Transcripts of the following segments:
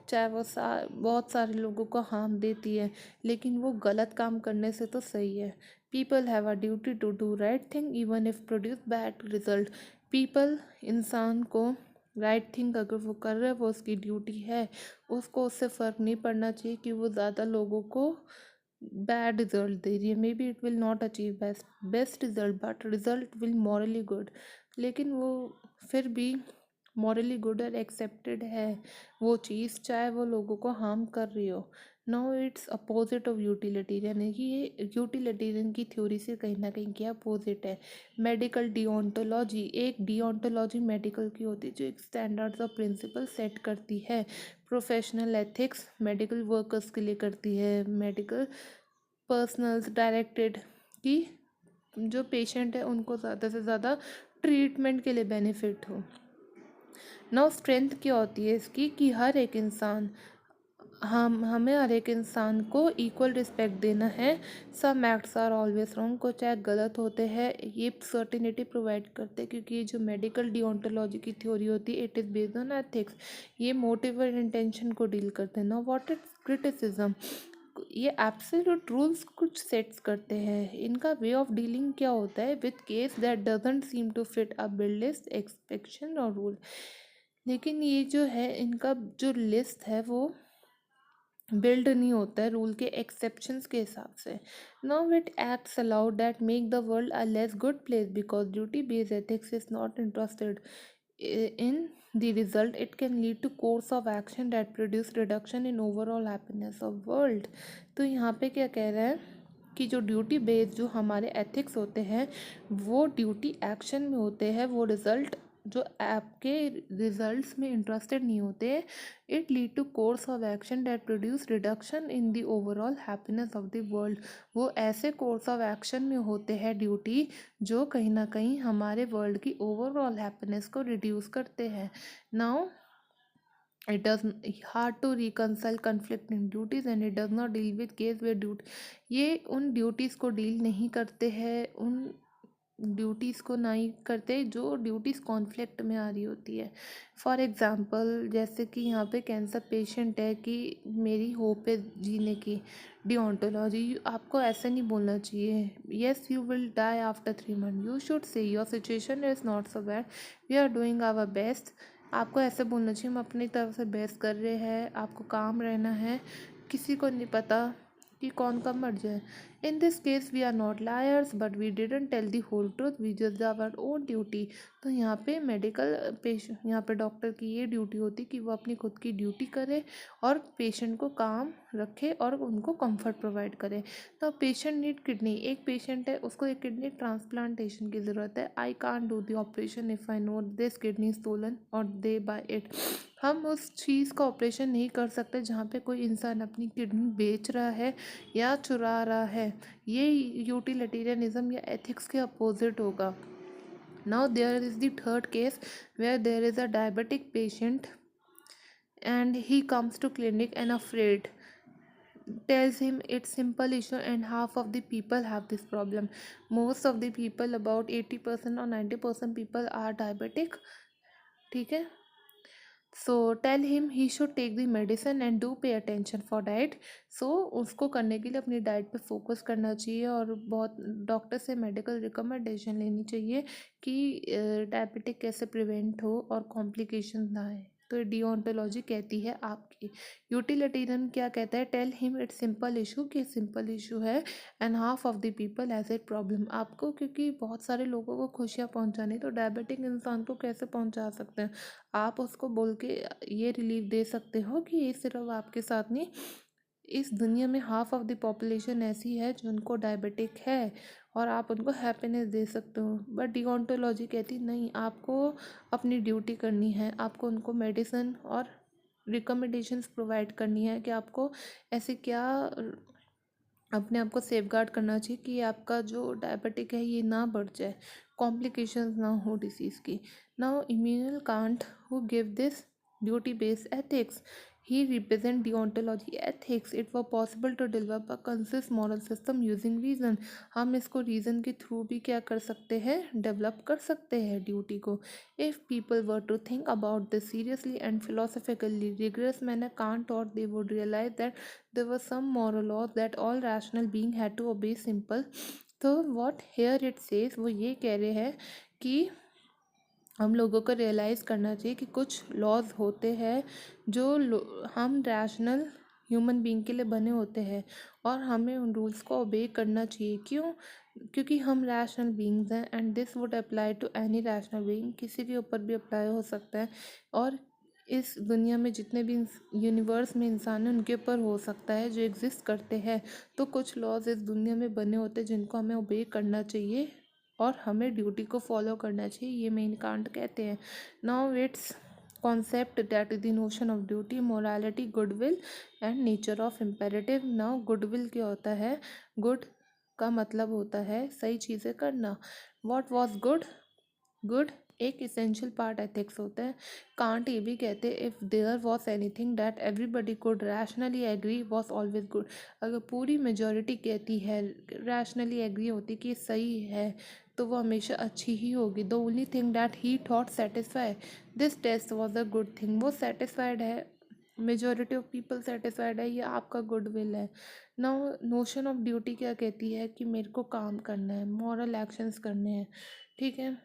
चाहे वो बहुत सारे लोगों को हार्म देती है, लेकिन वो गलत काम करने से तो सही है। People have a duty to do right thing even if produce bad result. People, इंसान को राइट थिंग अगर वो कर रहा है वो उसकी ड्यूटी है, उसको उससे फ़र्क नहीं पड़ना चाहिए कि वो ज़्यादा लोगों को बैड रिजल्ट दे रही है। May be it will not achieve best result but result will morally good, लेकिन वो फिर भी मॉरली गुड और एक्सेप्टेड है वो चीज़, चाहे वो लोगों को हार्म कर रही हो। No it's opposite of utilitarian है कि ये यूटिलिटेरियन की थ्योरी से कहीं ना कहीं क्या अपोजिट है। मेडिकल डिओंटोलॉजी, एक डिओंटोलॉजी मेडिकल की होती है जो एक स्टैंडर्ड्स और प्रिंसिपल सेट करती है। प्रोफेशनल एथिक्स मेडिकल वर्कर्स के लिए करती है, मेडिकल पर्सनल्स डायरेक्टेड कि जो पेशेंट है उनको ज़्यादा से ज़्यादा ट्रीटमेंट के लिए बेनिफिट हो। नौ स्ट्रेंथ क्या होती है इसकी कि हर एक इंसान, हमें हर एक इंसान को इक्वल रिस्पेक्ट देना है। सम एक्ट्स आर ऑलवेज रॉन्ग, कुछ एक्ट गलत होते हैं, ये सर्टिनिटी प्रोवाइड करते हैं क्योंकि ये जो मेडिकल डिओंटोलॉजी की थ्योरी होती है it is based on ethics, ये मोटिव और इंटेंशन को डील करते हैं। नाउ व्हाट इज क्रिटिसिज्म, ये एब्सोल्यूट रूल्स कुछ सेट्स करते हैं, इनका वे ऑफ डीलिंग क्या होता है with case that doesn't seem to fit a build list expectation और रूल। लेकिन ये जो है इनका जो लिस्ट है वो बिल्ड नहीं होता है रूल के एक्सेप्शंस के हिसाब से। Now it acts allowed that make the world a less good place because duty based ethics is not interested in the result. It can lead to course of action that produce reduction in overall happiness of world। तो यहाँ पे क्या कह रहा है कि जो duty based जो हमारे एथिक्स होते हैं वो ड्यूटी एक्शन में होते हैं, वो रिजल्ट जो आपके रिजल्ट्स में इंटरेस्टेड नहीं होते। It lead to course of action that produce reduction in the overall happiness of the world. वो ऐसे कोर्स ऑफ एक्शन में होते हैं ड्यूटी जो कहीं ना कहीं हमारे वर्ल्ड की ओवरऑल हैप्पीनेस को रिड्यूस करते हैं। Now it does hard to reconcile conflict in duties and it does not deal with case where duty, ये उन ड्यूटीज़ को डील नहीं करते हैं, उन ड्यूटीज़ को नहीं करते जो ड्यूटीज़ कॉन्फ्लिक्ट में आ रही होती है। फॉर एग्ज़ाम्पल जैसे कि यहाँ पे कैंसर पेशेंट है कि मेरी होप है जीने की, डिओंटोलॉजी आपको ऐसे नहीं बोलना चाहिए yes you will die after 3 months, you should say your situation is not so bad, we are doing our best. आपको ऐसे बोलना चाहिए हम अपनी तरफ से बेस्ट कर रहे हैं, आपको काम रहना है, किसी को नहीं पता कि कौन कब मर जाए। In this case we are not liars but we didn't tell the whole truth, we just our own duty. तो यहाँ पे मेडिकल पेशेंट, यहाँ पे डॉक्टर की ये ड्यूटी होती कि वो अपनी खुद की ड्यूटी करे और पेशेंट को काम रखे और उनको कंफर्ट प्रोवाइड करे। तो पेशेंट नीड किडनी, एक पेशेंट है उसको एक किडनी ट्रांसप्लांटेशन की ज़रूरत है, I can't do the operation if I know this kidney stolen और दे बाय इट। हम उस चीज़ का ऑपरेशन नहीं कर सकते जहाँ पे कोई इंसान अपनी किडनी बेच रहा है या चुरा रहा है, ये यूटिलिटेरियनिज्म या एथिक्स के अपोजिट होगा। Now there is the third case where there is a diabetic patient and he comes to clinic and afraid tells him it's simple issue and half of the people have this problem. Most of the people, about 80% or 90% people are diabetic, ठीक है। So tell him he should take the medicine and do pay attention for diet. So उसको करने के लिए अपनी diet पे focus करना चाहिए और बहुत डॉक्टर से मेडिकल रिकमेंडेशन लेनी चाहिए कि डायबिटिक कैसे प्रिवेंट हो और कॉम्प्लिकेशन ना आए। तो डिओंटोलॉजी कहती है आपकी। यूटिलिटेरियन क्या कहता है, tell him it's simple issue, कि सिंपल इशू है and half of the people has it problem. आपको क्योंकि बहुत सारे लोगों को खुशियाँ पहुँचानी, तो डायबिटिक इंसान को कैसे पहुँचा सकते हैं, आप उसको बोल के ये रिलीफ दे सकते हो कि ये सिर्फ आपके साथ नहीं, इस दुनिया में हाफ ऑफ द पॉपुलेशन ऐसी है जिनको डायबिटिक है और आप उनको हैप्पीनेस दे सकते हो। बट डिओंटोलॉजी कहती नहीं, आपको अपनी ड्यूटी करनी है, आपको उनको मेडिसिन और रिकमेंडेशंस प्रोवाइड करनी है कि आपको ऐसे क्या अपने आप को सेफ गार्ड करना चाहिए कि आपका जो डायबिटिक है ये ना बढ़ जाए, कॉम्प्लिकेशंस ना हो डिसीज़ की। Now Emmanuel can't who give this duty based ethics, He represent deontology ethics. It was possible to develop a conscious moral system using reason. हम इसको रीज़न के थ्रू भी क्या कर सकते हैं, डेवलप कर सकते हैं ड्यूटी को. If people were to think about this seriously and philosophically rigorous manner, Kant thought they would realize that there were some moral laws that all rational being had to obey simple. तो what here it says, वो ये कह रहे हैं कि हम लोगों को रियलाइज़ करना चाहिए कि कुछ लॉज होते हैं जो हम रैशनल ह्यूमन बीइंग के लिए बने होते हैं और हमें उन रूल्स को ओबे करना चाहिए. क्यों? क्योंकि हम रैशनल बीइंग्स हैं and this would apply to any rational being. किसी के ऊपर भी अप्लाई हो सकता है और इस दुनिया में जितने भी यूनिवर्स में इंसान हैं उनके ऊपर हो सकता है जो एग्जिस्ट करते हैं. तो कुछ लॉज इस दुनिया में बने होते हैं जिनको हमें ओबे करना चाहिए और हमें ड्यूटी को फॉलो करना चाहिए. ये मेन कांट कहते हैं. Now it's concept that is the notion of duty, morality, goodwill and nature of imperative. Now goodwill क्या होता है? गुड का मतलब होता है सही चीज़ें करना. What was good? गुड एक इसेंशियल पार्ट एथिक्स होता है. कांट ये भी कहते हैं if there was anything that everybody could rationally agree was always good. अगर पूरी मेजॉरिटी कहती है, रैशनली एग्री होती कि सही है, तो वो हमेशा अच्छी ही होगी. The only thing that he thought satisfy this test was a good thing. वो सेटिस्फाइड है, मेजॉरिटी ऑफ पीपल सेटिस्फाइड है, ये आपका गुडविल है. नाउ नोशन ऑफ ड्यूटी क्या कहती है कि मेरे को काम करना है, मॉरल एक्शंस करने हैं. ठीक है,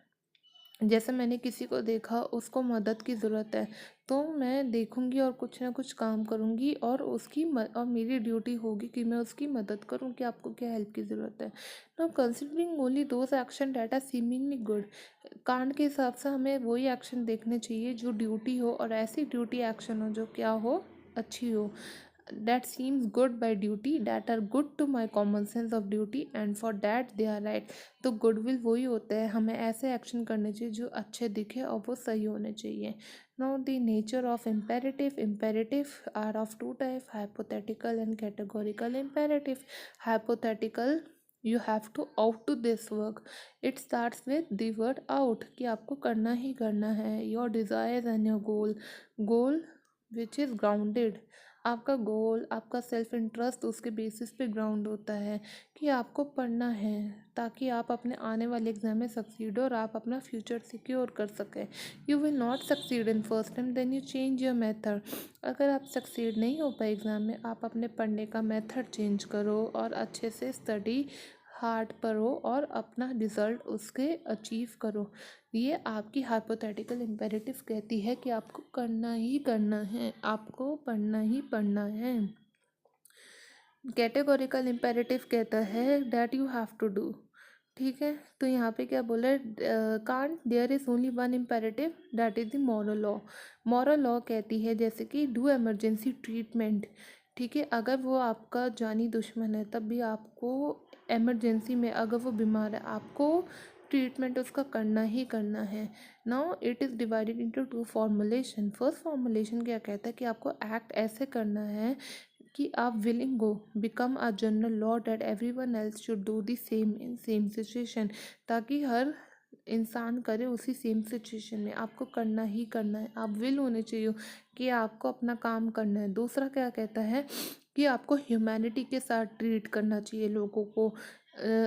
जैसे मैंने किसी को देखा उसको मदद की ज़रूरत है तो मैं देखूंगी और कुछ ना कुछ काम करूंगी और और मेरी ड्यूटी होगी कि मैं उसकी मदद करूं कि आपको क्या हेल्प की ज़रूरत है. Now considering only those action that are seemingly good. Kant के हिसाब से हमें वही एक्शन देखने चाहिए जो ड्यूटी हो और ऐसी ड्यूटी एक्शन हो जो क्या हो, अच्छी हो. that seems good by duty, that are good to my common sense of duty and for that they are right. तो गुडविल वही होता है, हमें ऐसे एक्शन करने चाहिए जो अच्छे दिखे और वो सही होने चाहिए. Now the nature of imperative. Imperative are of two types, hypothetical and categorical. Imperative, hypothetical, you have to out to this work. It starts with the word out कि आपको करना ही करना है. Your desires and your goal which is grounded. आपका गोल, आपका self interest उसके basis पे ground होता है कि आपको पढ़ना है ताकि आप अपने आने वाले एग्ज़ाम में सक्सीड हो और आप अपना फ्यूचर सिक्योर कर सकें. You will not succeed in first time, then you change your method. अगर आप सक्सीड नहीं हो पाए एग्ज़ाम में, आप अपने पढ़ने का मेथड चेंज करो और अच्छे से स्टडी हार्ड पढ़ो और अपना रिज़ल्ट उसके अचीव करो. ये आपकी हाइपोथेटिकल इम्पेरेटिव कहती है कि आपको करना ही करना है, आपको पढ़ना ही पढ़ना है. कैटेगोरिकल इम्पेरेटिव कहता है that you have to do. ठीक है, तो यहाँ पे क्या बोला है? Kant there is only one imperative that is the moral law. Moral law कहती है जैसे कि डू एमरजेंसी ट्रीटमेंट. ठीक है, अगर वो आपका जानी दुश्मन है तब भी आपको एमरजेंसी में, अगर वो बीमार है, आपको ट्रीटमेंट उसका करना ही करना है. Now it is divided into two formulation. First formulation क्या कहता है कि आपको एक्ट ऐसे करना है कि आप विलिंग हो become a general law that every one else should do the same in same situation. ताकि हर इंसान करे उसी सेम सिचुएशन में. आपको करना ही करना है, आप विल होने चाहिए कि आपको अपना काम करना है. दूसरा क्या कहता है कि आपको ह्यूमैनिटी के साथ ट्रीट करना चाहिए लोगों को.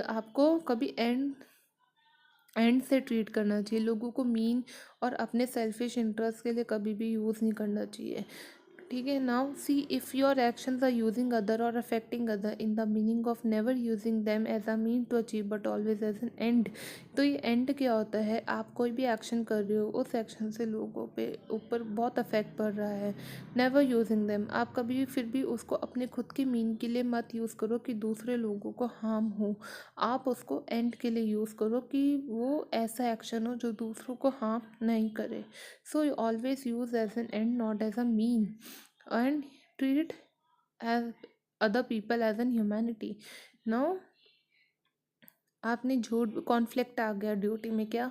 आपको कभी एंड से ट्रीट करना चाहिए. लोगों को मीन और अपने सेल्फिश इंटरेस्ट के लिए कभी भी यूज़ नहीं करना चाहिए. ठीक है, now see if your actions are using other और affecting other in the meaning of never using them as a mean to achieve but always as an end. तो ये एंड क्या होता है? आप कोई भी एक्शन कर रहे हो, उस एक्शन से लोगों पे ऊपर बहुत अफेक्ट पड़ रहा है. नेवर यूजिंग देम, आप कभी फिर भी उसको अपने खुद के मीन के लिए मत यूज़ करो कि दूसरे लोगों को हार्म हो. आप उसको एंड के लिए यूज़ करो कि वो ऐसा एक्शन हो जो दूसरों को हार्म नहीं करे. So you always use as an end not as a mean and treat as other people as an humanity. Now आपने झूठ, कॉन्फ्लिक्ट आ गया ड्यूटी में. क्या?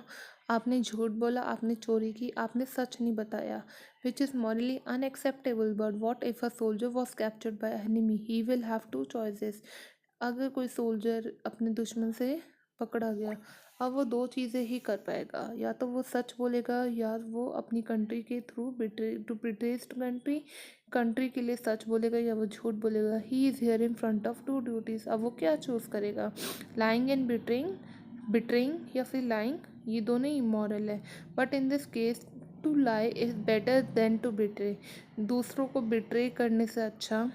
आपने झूठ बोला, आपने चोरी की, आपने सच नहीं बताया, which is morally unacceptable. But what if a soldier was captured by enemy, he will have two choices. अगर कोई सोल्जर अपने दुश्मन से पकड़ा गया, अब वो दो चीज़ें ही कर पाएगा, या तो वो सच बोलेगा या वो अपनी कंट्री के थ्रू बिट्रेज कंट्री, कंट्री के लिए सच बोलेगा या वो झूठ बोलेगा। He is here in front of two duties. अब वो क्या चूज़ करेगा, लाइंग एंड बिट्रेइंग या फिर लाइंग, ये दोनों ही इमोरल है। But in this case to lie is better than to betray. दूसरों को बिट्रे करने से अच्छा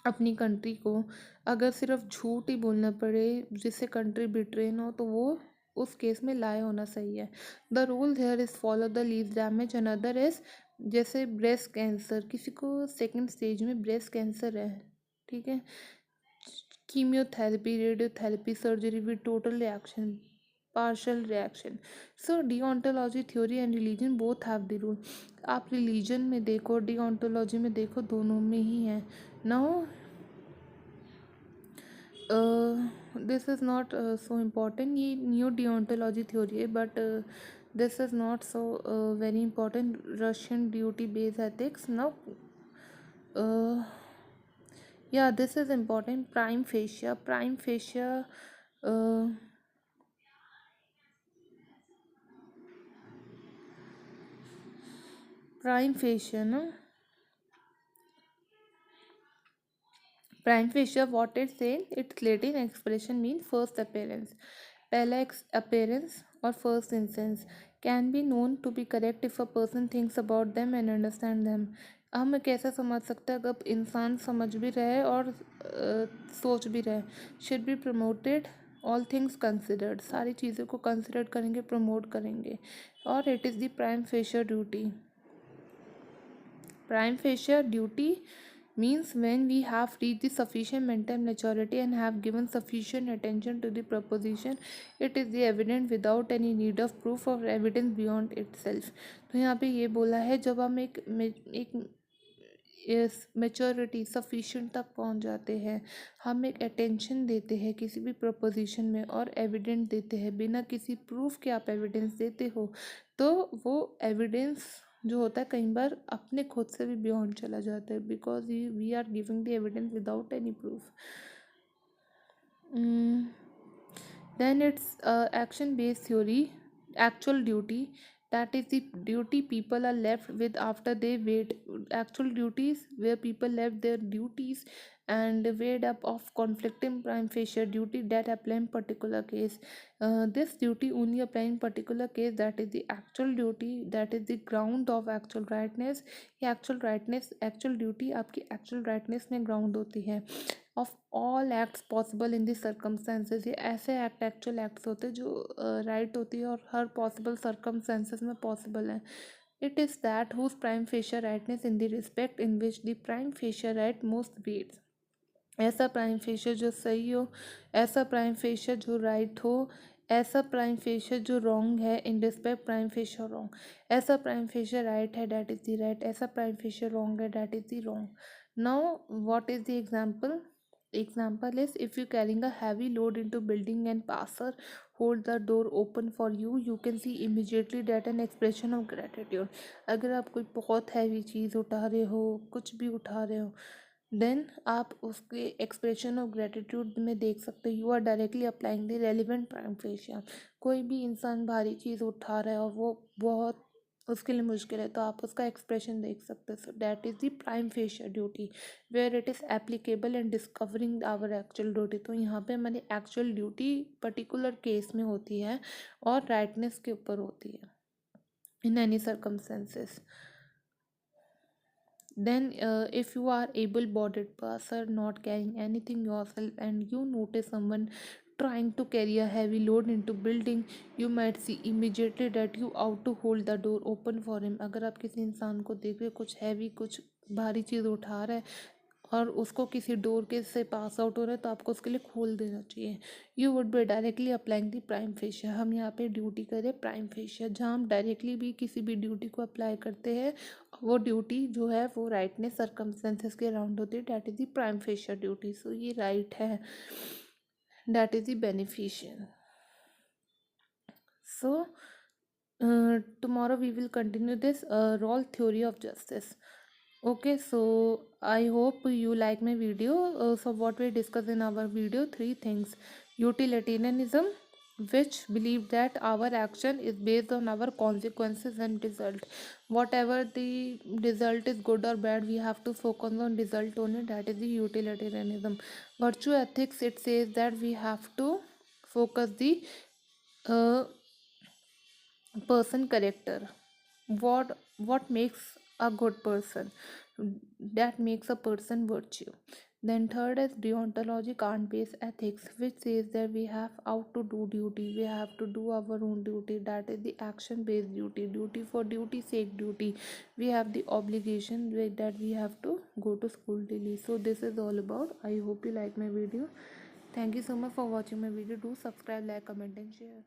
अपनी कंट्री को अगर सिर्फ झूठ ही बोलना पड़े जिससे कंट्री बिट्रे ना हो, तो वो उस केस में लाए होना सही है। The rule here is follow the least damage, another is जैसे ब्रेस्ट कैंसर, किसी को सेकंड स्टेज में ब्रेस्ट कैंसर है, ठीक है, chemotherapy, radiotherapy, surgery with total reaction, partial reaction. So deontology theory and religion both have the rule. आप religion में देखो, डिओन्टोलॉजी में देखो, दोनों में ही है। Now this is not so important, ये न्यू डिओन्टोलॉजी थ्योरी है, but this is not so very important. Russian duty based ethics. Now yeah, this is important. Prime facia, uh, prime facia no, prime facia, what it says, its Latin expression means first appearance, पहला appearance or first instance, can be known to be correct if a person thinks about them and understand them। हम कैसे समझ सकते हैं, अगर इंसान समझ भी रहे और सोच भी रहे। Should be promoted all things considered, सारी चीज़ों को कंसिडर करेंगे, प्रमोट करेंगे। और it is the prime फेशियर duty. Prime facie duty means when we have reached the sufficient mental maturity and have given sufficient attention to the proposition, it is the evidence without any need of proof or evidence beyond itself। तो यहाँ पे ये बोला है, जब हम एक maturity sufficient तक पहुंच जाते हैं, हम एक अटेंशन देते हैं किसी भी प्रपोजिशन में और एविडेंस देते हैं बिना किसी प्रूफ के आप एविडेंस देते हो, तो वो एविडेंस जो होता है कई बार अपने खुद से भी बियॉन्ड चला जाता है, because we are giving the evidence without any proof. Then it's action based theory, actual duty. That is the duty people are left with after they wait. Actual duties where people left their duties and weighed up of conflicting prime facie duty that apply in particular case। This duty only apply in particular case, that is the actual duty, that is the ground of actual rightness। ये actual rightness, actual duty आपकी actual rightness में ground होती है। Of all acts possible in this circumstances, ये ऐसे actual acts होते हैं जो राइट होती है और हर पॉसिबल सर्कमस्टेंसेज में पॉसिबल है। It is that whose prima facie rightness in the respect in which the prime facie right most weights. ऐसा प्राइम फेशियर जो सही हो, ऐसा प्राइम फेशियर जो राइट हो, ऐसा प्राइम फेशियर जो रॉन्ग है इन रिस्पेक्ट प्राइम फेशियर रॉन्ग। ऐसा प्राइम फेशियर राइट है, डैट इज़ द राइट, ऐसा प्राइम फेशियर रॉन्ग है, that is the wrong. Now what is the example? Example is, if you carrying a heavy load into building and passer hold the door open for you, you can see immediately that an expression of gratitude। अगर आप कोई बहुत heavy चीज़ उठा रहे हो, कुछ भी उठा रहे हो, देन आप उसके एक्सप्रेशन ऑफ ग्रेटिट्यूड में देख सकते हो। You are directly applying the relevant prima facie. कोई भी इंसान भारी चीज़ उठा रहा है और वो बहुत उसके लिए मुश्किल है, तो आप उसका एक्सप्रेशन देख सकते हो। So that is the prime फेशियर duty where it is applicable and discovering our actual duty. तो यहाँ पे हमारी एक्चुअल ड्यूटी पर्टिकुलर केस में होती है और राइटनेस के ऊपर होती है in any circumstances. Then if you are able-bodied person not carrying anything yourself and you notice someone trying to carry a heavy load into building, you might see immediately that you ought to hold the door open for him। अगर आप किसी इंसान को देख रहे हो कुछ heavy, कुछ भारी चीज़ उठा रहा है और उसको किसी डोर के से पास आउट हो रहा है, तो आपको उसके लिए खोल देना चाहिए। You would be directly applying the prime फेशियर। हम यहाँ पे ड्यूटी करें प्राइम फेशियर, जहाँ हम डायरेक्टली भी किसी भी ड्यूटी को अप्लाई करते हैं, वो ड्यूटी जो है वो राइटनेस सर्कमस्टेंसेस के अराउंड होती है, that is the prime फेशियर duty. So ये राइट है, that is the beneficial. So tomorrow we will continue this role theory of justice। Okay, so I hope you like my video। So what we discuss in our video, three things: utilitarianism, which believe that our action is based on our consequences and result. Whatever the result is good or bad, we have to focus on result only. That is the utilitarianism. Virtue ethics, it says that we have to focus the uh, person character. What makes a good person? That makes a person virtue. Then third is deontology, can't base ethics, which says that we have out to do duty, we have to do our own duty. That is the action based duty, duty for duty sake duty. We have the obligation that we have to go to school daily. So this is all about. I hope you like my video. Thank you so much for watching my video. Do subscribe, like, comment and share.